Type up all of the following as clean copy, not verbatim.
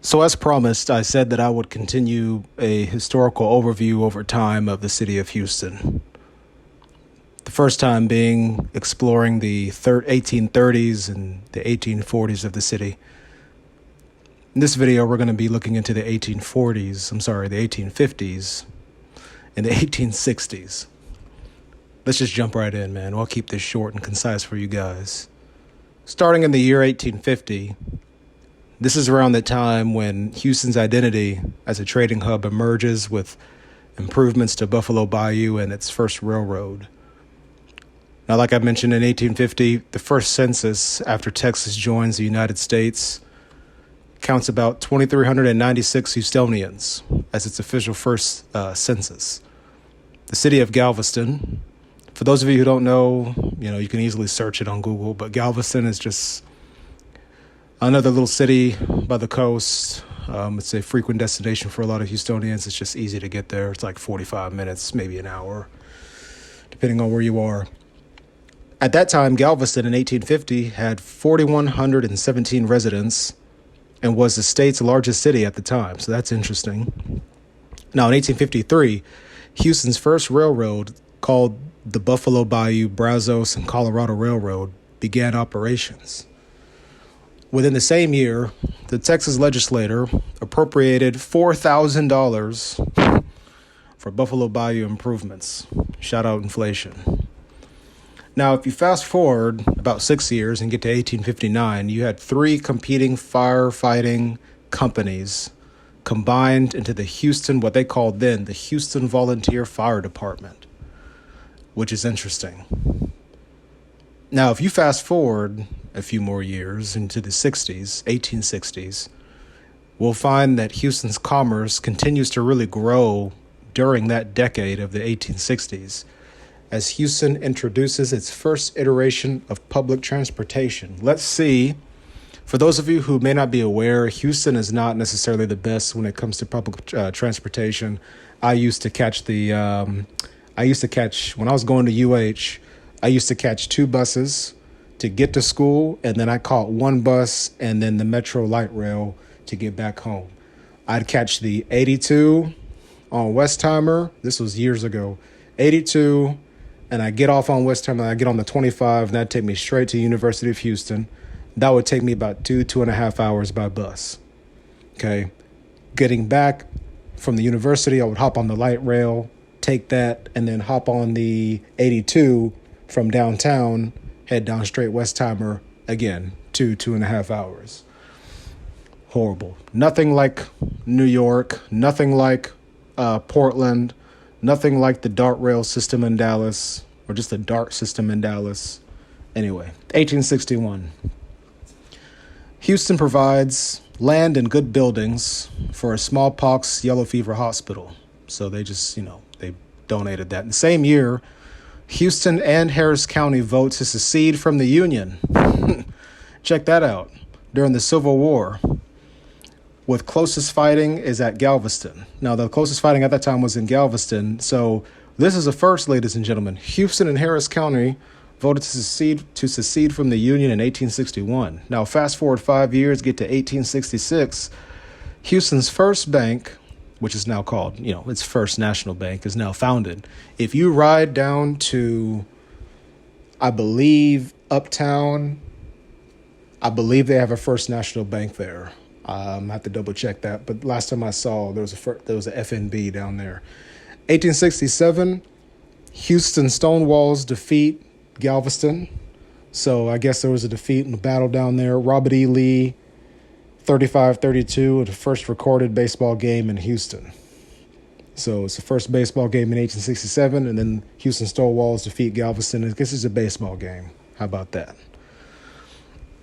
So, as promised, I said that I would continue a historical overview over time of the city of Houston. The first time being exploring the 1830s and the 1840s of the city. In this video, we're going to be looking into the 1850's and the 1860's. Let's just jump right in, man. I'll keep this short and concise for you guys. Starting in the year 1850, this is around the time when Houston's identity as a trading hub emerges with improvements to Buffalo Bayou and its first railroad. Now, like I mentioned, in 1850, the first census after Texas joins the United States counts about 2,396 Houstonians as its official first census. The city of Galveston, for those of you who don't know, you can easily search it on Google, but Galveston is just another little city by the coast. It's a frequent destination for a lot of Houstonians. It's just easy to get there. It's like 45 minutes, maybe an hour, depending on where you are. At that time, Galveston in 1850 had 4,117 residents and was the state's largest city at the time. So that's interesting. Now, in 1853, Houston's first railroad, called the Buffalo Bayou, Brazos, and Colorado Railroad, began operations. Within the same year, the Texas legislature appropriated $4,000 for Buffalo Bayou improvements. Shout out inflation. Now, if you fast forward about 6 years and get to 1859, you had three competing firefighting companies combined into the Houston, what they called then the Houston Volunteer Fire Department, which is interesting. Now, if you fast forward a few more years into the 60s, 1860s, we'll find that Houston's commerce continues to really grow during that decade of the 1860s as Houston introduces its first iteration of public transportation. Let's see, for those of you who may not be aware, Houston is not necessarily the best when it comes to public transportation. When I was going to UH, I used to catch two buses to get to school, and then I caught one bus and then the Metro Light Rail to get back home. I'd catch the 82 on Westheimer. This was years ago. 82, and I get off on Westheimer, and I get on the 25, and that'd take me straight to University of Houston. That would take me about 2.5 hours by bus. Okay. Getting back from the university, I would hop on the light rail, take that, and then hop on the 82 from downtown, head down straight Westheimer, again, 2.5 hours. Horrible. Nothing like New York, nothing like Portland, nothing like the DART rail system in Dallas, or just the DART system in Dallas. Anyway, 1861. Houston provides land and good buildings for a smallpox yellow fever hospital. So they just, they donated that. In the same year, Houston and Harris County vote to secede from the Union. Check that out. During the Civil War, with closest fighting is at Galveston. Now, the closest fighting at that time was in Galveston. So this is a first, ladies and gentlemen. Houston and Harris County voted to secede from the Union in 1861. Now, fast forward 5 years, get to 1866. Houston's first bank, which is now called, its First National Bank, is now founded. If you ride down to, I believe, Uptown, I believe they have a First National Bank there. I have to double check that. But last time I saw, there was a FNB down there. 1867, Houston Stonewalls defeat Galveston. So I guess there was a defeat in the battle down there. Robert E. Lee, 35-32, the first recorded baseball game in Houston. So it's the first baseball game in 1867, and then Houston Stonewalls defeat Galveston. I guess it's a baseball game. How about that?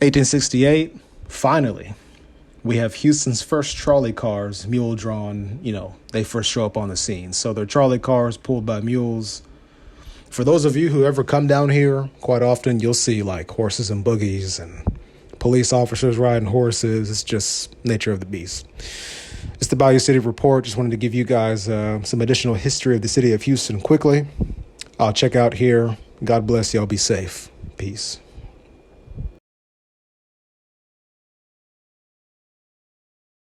1868, finally, we have Houston's first trolley cars, mule-drawn. They first show up on the scene. So they're trolley cars pulled by mules. For those of you who ever come down here, quite often you'll see like horses and buggies and police officers riding horses. It's just nature of the beast. It's the Bayou City Report. Just wanted to give you guys some additional history of the city of Houston quickly. I'll check out here. God bless y'all. Be safe. Peace.